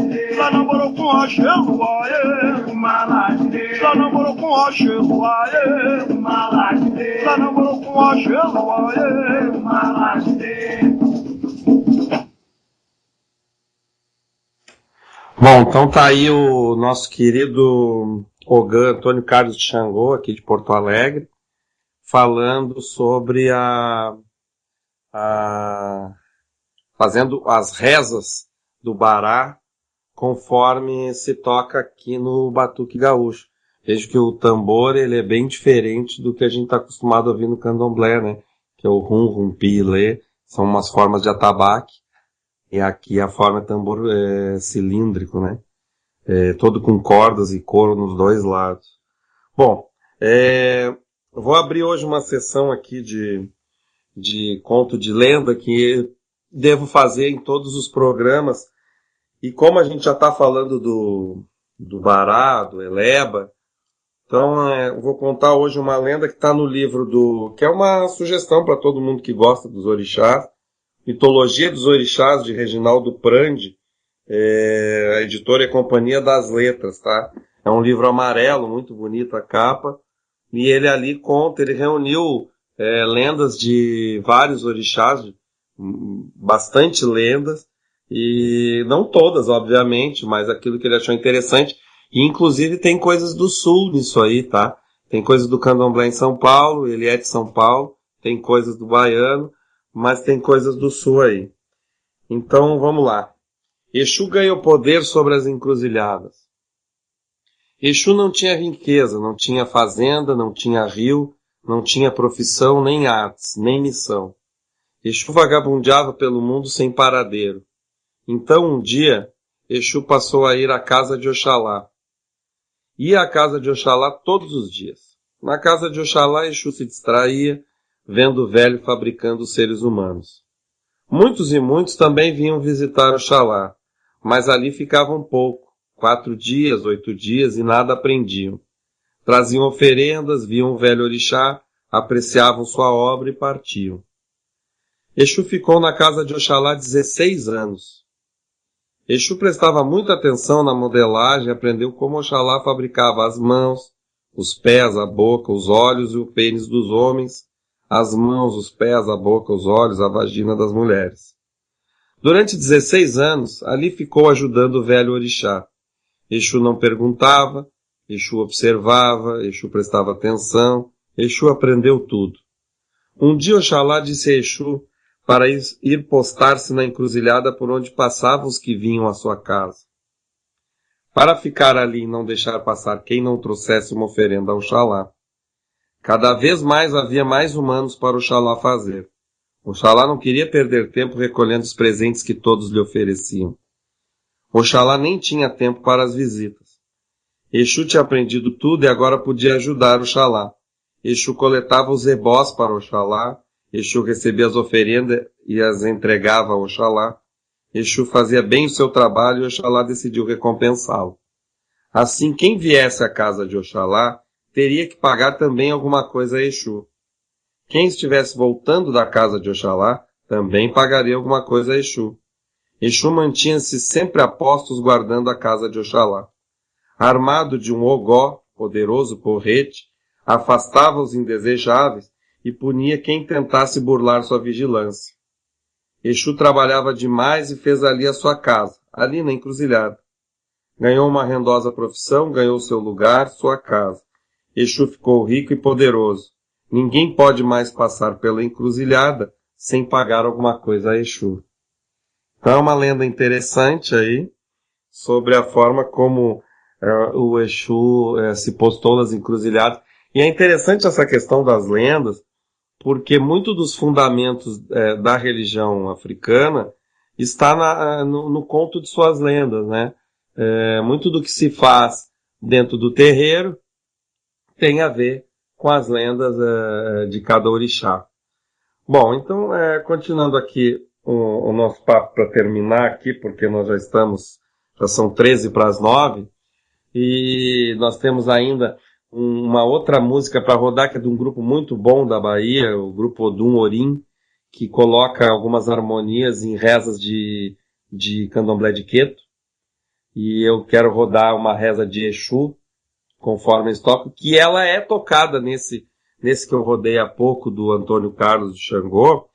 de lá namorou com a Cheto, ai, uma laje de. Lá namorou com a Cheto, ai, uma laje de. Lá namorou com a Cheto, ai, uma laje de. Bom, então tá aí o nosso querido Ogã Antônio Carlos de Xangô, aqui de Porto Alegre, falando sobre fazendo as rezas do Bará conforme se toca aqui no Batuque Gaúcho. Vejo que o tambor ele é bem diferente do que a gente está acostumado a ouvir no candomblé, né? Que é o rum, rumpi, lê, são umas formas de atabaque. E aqui a forma é tambor cilíndrico, né? Todo com cordas e couro nos dois lados. Bom, eu vou abrir hoje uma sessão aqui de conto de lenda que devo fazer em todos os programas. E como a gente já está falando do Bará, do Eleba, então eu vou contar hoje uma lenda que está no livro que é uma sugestão para todo mundo que gosta dos orixás, Mitologia dos Orixás, de Reginaldo Prandi, a editora e Companhia das Letras, tá? É um livro amarelo, muito bonito a capa, e ele ali conta, ele reuniu lendas de vários orixás, bastante lendas, e não todas, obviamente, mas aquilo que ele achou interessante, e inclusive tem coisas do Sul nisso aí, tá? Tem coisas do candomblé em São Paulo, ele é de São Paulo, tem coisas do baiano, mas tem coisas do Sul aí. Então, vamos lá. Exu ganhou poder sobre as encruzilhadas. Exu não tinha riqueza, não tinha fazenda, não tinha rio, Não tinha profissão, nem artes, nem missão. Exu vagabundeava pelo mundo sem paradeiro. Então, um dia, Exu passou a ir à casa de Oxalá. Ia à casa de Oxalá todos os dias. Na casa de Oxalá, Exu se distraía, vendo o velho fabricando os seres humanos. Muitos e muitos também vinham visitar Oxalá, mas ali ficavam pouco, 4 dias, 8 dias, e nada aprendiam. Traziam oferendas, viam o velho orixá, apreciavam sua obra e partiam. Exu ficou na casa de Oxalá 16 anos. Exu prestava muita atenção na modelagem e aprendeu como Oxalá fabricava as mãos, os pés, a boca, os olhos e o pênis dos homens, as mãos, os pés, a boca, os olhos, a vagina das mulheres. Durante 16 anos, ali ficou ajudando o velho orixá. Exu não perguntava, Exu observava, Exu prestava atenção, Exu aprendeu tudo. Um dia Oxalá disse a Exu para ir postar-se na encruzilhada por onde passavam os que vinham à sua casa. Para ficar ali e não deixar passar quem não trouxesse uma oferenda a Oxalá. Cada vez mais havia mais humanos para Oxalá fazer. Oxalá não queria perder tempo recolhendo os presentes que todos lhe ofereciam. Oxalá nem tinha tempo para as visitas. Exu tinha aprendido tudo e agora podia ajudar Oxalá. Exu coletava os ebós para Oxalá, Exu recebia as oferendas e as entregava a Oxalá. Exu fazia bem o seu trabalho e Oxalá decidiu recompensá-lo. Assim, quem viesse à casa de Oxalá teria que pagar também alguma coisa a Exu. Quem estivesse voltando da casa de Oxalá também pagaria alguma coisa a Exu. Exu mantinha-se sempre a postos guardando a casa de Oxalá. Armado de um ogó, poderoso porrete, afastava os indesejáveis e punia quem tentasse burlar sua vigilância. Exu trabalhava demais e fez ali a sua casa, ali na encruzilhada. Ganhou uma rendosa profissão, ganhou seu lugar, sua casa. Exu ficou rico e poderoso. Ninguém pode mais passar pela encruzilhada sem pagar alguma coisa a Exu. Então é uma lenda interessante aí sobre a forma como o Exu se postou nas encruzilhadas. E é interessante essa questão das lendas, porque muito dos fundamentos da religião africana está no conto de suas lendas, né? Muito do que se faz dentro do terreiro tem a ver com as lendas de cada orixá. Bom, então, continuando aqui o nosso papo para terminar aqui, porque nós já são 13 para as 9, e nós temos ainda uma outra música para rodar, que é de um grupo muito bom da Bahia, o grupo Odum Orim, que coloca algumas harmonias em rezas de candomblé de Queto. E eu quero rodar uma reza de Exu, conforme eles tocam, que ela é tocada nesse que eu rodei há pouco, do Antônio Carlos de Xangô.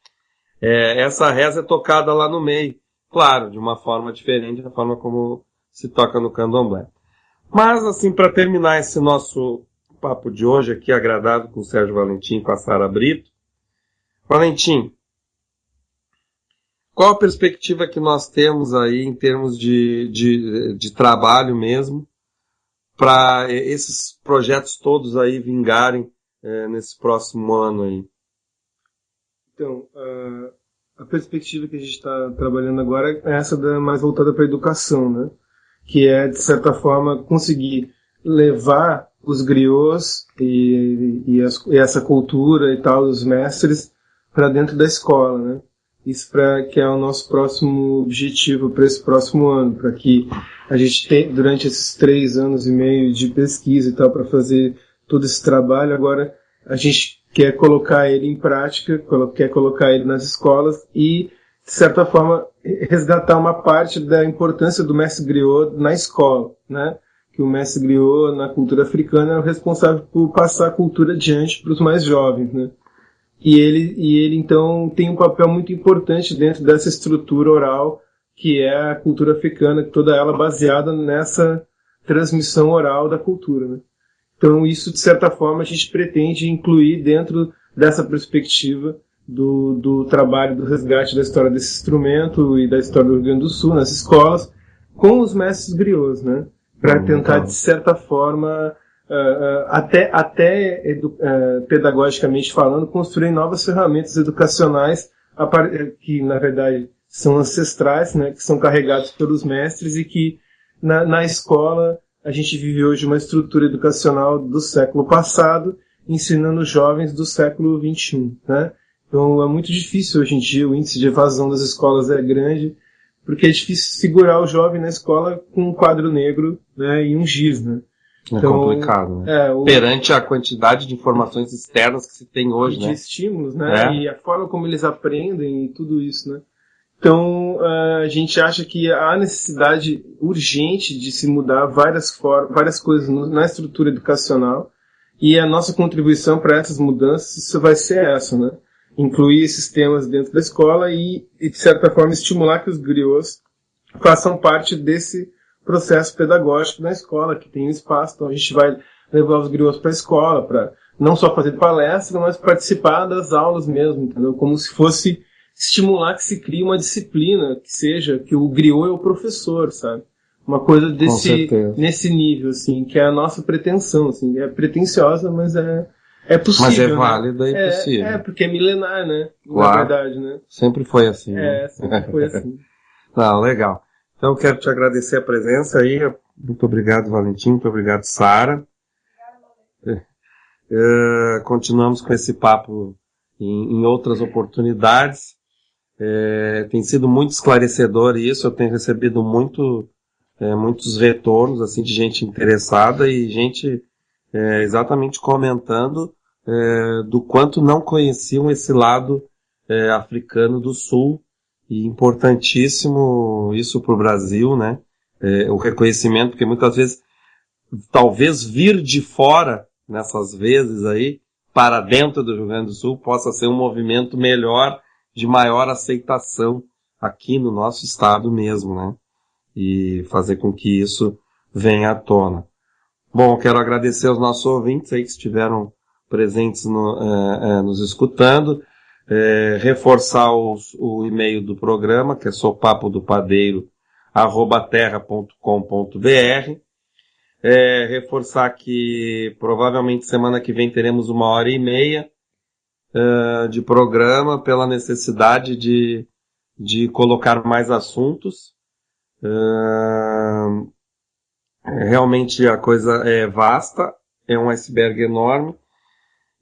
Essa reza é tocada lá no meio. Claro, de uma forma diferente da forma como se toca no candomblé. Mas, assim, para terminar esse nosso papo de hoje aqui, agradável com o Sérgio Valentim e com a Sara Brito. Valentim, qual a perspectiva que nós temos aí em termos de trabalho mesmo, para esses projetos todos aí vingarem nesse próximo ano aí? Então, a perspectiva que a gente está trabalhando agora é essa mais voltada para a educação, né? Que é, de certa forma, conseguir levar os griots e essa cultura e tal, os mestres, para dentro da escola, né? Isso que é o nosso próximo objetivo para esse próximo ano, para que a gente tenha, durante esses 3 anos e meio de pesquisa e tal, para fazer todo esse trabalho, agora a gente quer colocar ele em prática, quer colocar ele nas escolas e, de certa forma, resgatar uma parte da importância do mestre griot na escola, né? Que o mestre griot, na cultura africana, é o responsável por passar a cultura adiante para os mais jovens, né? E ele, então, tem um papel muito importante dentro dessa estrutura oral, que é a cultura africana, toda ela baseada nessa transmissão oral da cultura, né? Então, isso, de certa forma, a gente pretende incluir dentro dessa perspectiva do trabalho, do resgate da história desse instrumento e da história do Rio Grande do Sul, nas escolas, com os mestres griots, né? Para tentar, de certa forma, pedagogicamente falando, construir novas ferramentas educacionais que, na verdade, são ancestrais, né, que são carregados pelos mestres e que, na escola, a gente vive hoje uma estrutura educacional do século passado, ensinando jovens do século XXI, né? Então, é muito difícil hoje em dia, o índice de evasão das escolas é grande, porque é difícil segurar o jovem na escola com um quadro negro, né, e um giz, né? É então, complicado, né? Perante a quantidade de informações externas que se tem hoje, de né? estímulos, né? E a forma como eles aprendem e tudo isso, né? Então, a gente acha que há necessidade urgente de se mudar várias coisas na estrutura educacional, e a nossa contribuição para essas mudanças vai ser essa, né? Incluir esses temas dentro da escola e, de certa forma, estimular que os griots façam parte desse processo pedagógico na escola, que tem um espaço. Então, a gente vai levar os griots para a escola, para não só fazer palestra, mas participar das aulas mesmo, entendeu? Como se fosse estimular que se crie uma disciplina, que o griot é o professor, sabe? Uma coisa nesse nível, assim, que é a nossa pretensão, assim, é pretensiosa, mas é possível. Mas é né? válida e possível. Porque é milenar, né? Claro. Na verdade, né? Sempre foi assim. Né? Sempre foi assim. Não, legal. Então, eu quero te agradecer a presença aí. Muito obrigado, Valentim. Muito obrigado, Sara. Continuamos com esse papo em outras oportunidades. Tem sido muito esclarecedor isso. Eu tenho recebido muitos retornos assim, de gente interessada e gente exatamente comentando do quanto não conheciam esse lado africano do Sul. E importantíssimo isso para o Brasil, né? O reconhecimento, porque muitas vezes, talvez vir de fora, nessas vezes aí, para dentro do Rio Grande do Sul, possa ser um movimento melhor, de maior aceitação aqui no nosso estado mesmo, né? E fazer com que isso venha à tona. Bom, quero agradecer aos nossos ouvintes aí que estiveram presentes nos escutando. Reforçar o e-mail do programa, que é sopapodopadeiro@terra.com.br. Reforçar que provavelmente semana que vem teremos 1h30 de programa, pela necessidade de colocar mais assuntos. Realmente a coisa é vasta, é um iceberg enorme.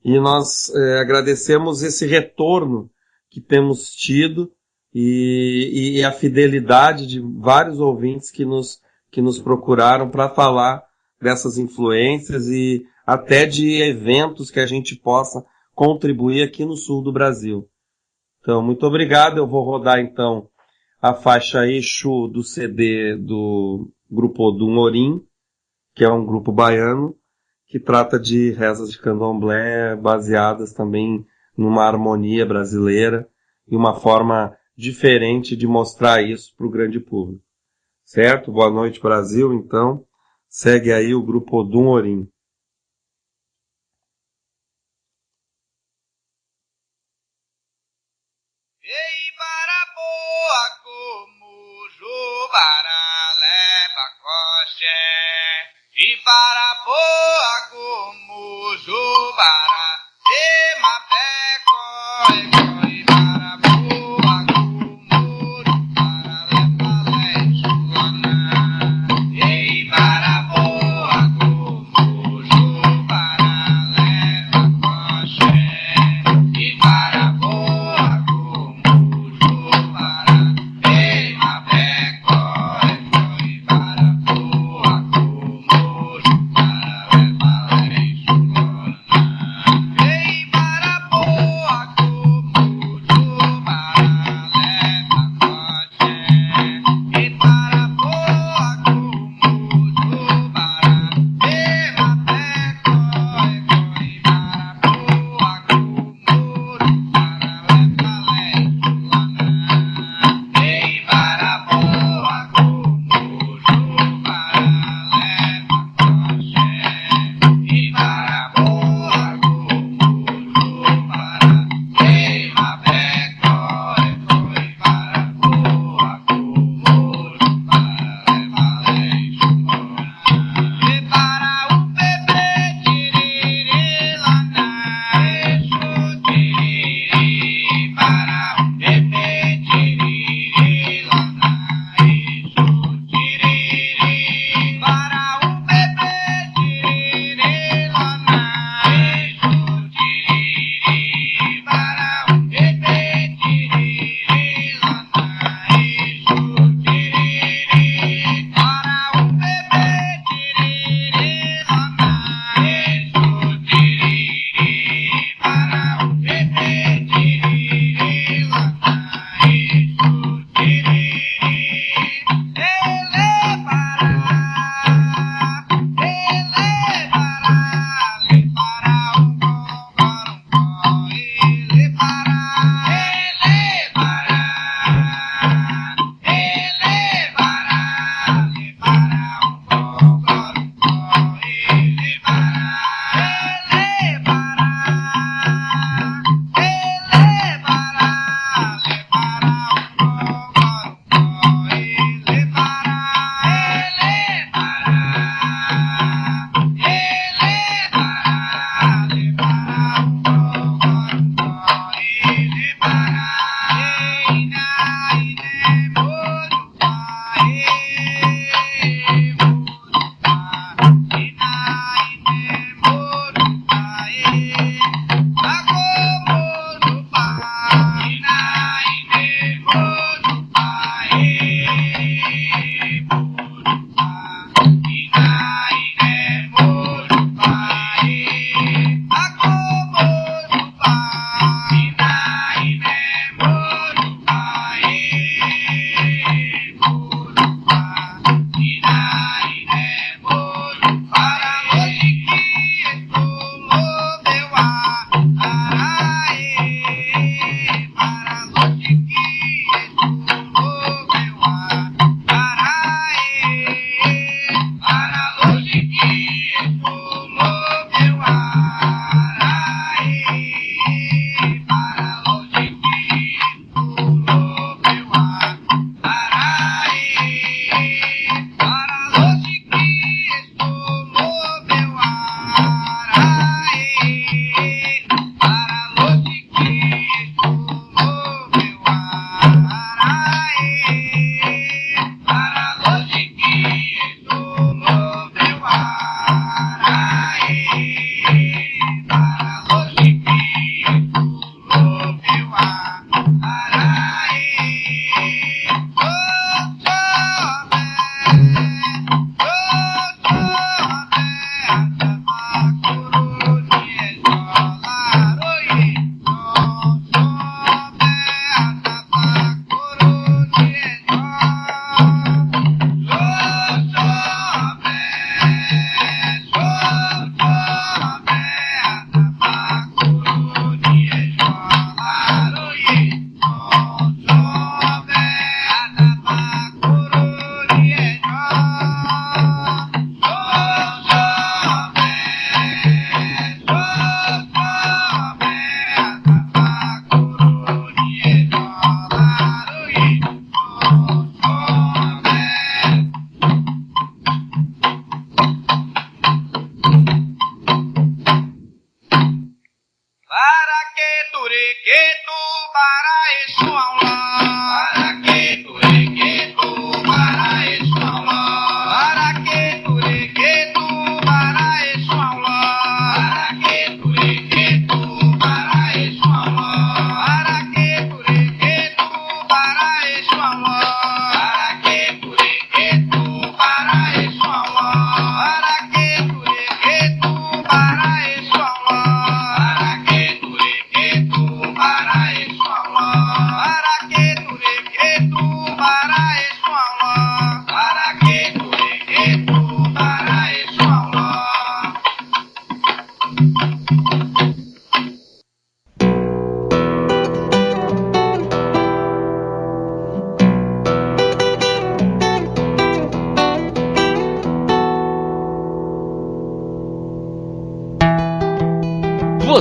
E nós agradecemos esse retorno que temos tido e a fidelidade de vários ouvintes que nos procuraram para falar dessas influências e até de eventos que a gente possa contribuir aqui no sul do Brasil. Então, muito obrigado. Eu vou rodar, então, a faixa Exu do CD do Grupo Odum Orim, que é um grupo baiano, que trata de rezas de candomblé baseadas também numa harmonia brasileira e uma forma diferente de mostrar isso para o grande público. Certo? Boa noite, Brasil. Então, segue aí o Grupo Odum Orim. Ei, para boa como Jubara leva coxé. E para boa como Jubara, e mapeco, e para boa como Jubara leva leixona. E para boa como Jubara leva coxé. E para boa como Jubara, e mapeco, e para boa como Jubara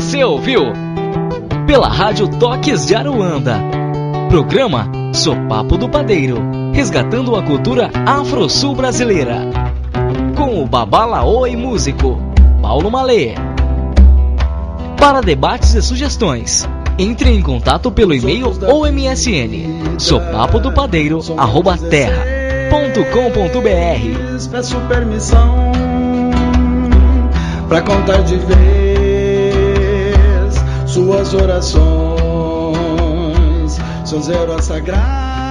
Você ouviu pela Rádio Toques de Aruanda, programa Sopapo do Padeiro, resgatando a cultura afro-sul brasileira, com o Babá Laô e músico Paulo Malê. Para debates e sugestões, entre em contato pelo e-mail ou MSN sopapodopadeiro@terra.com.br. Peço permissão pra contar de vez suas orações. Sou zero a sagrada.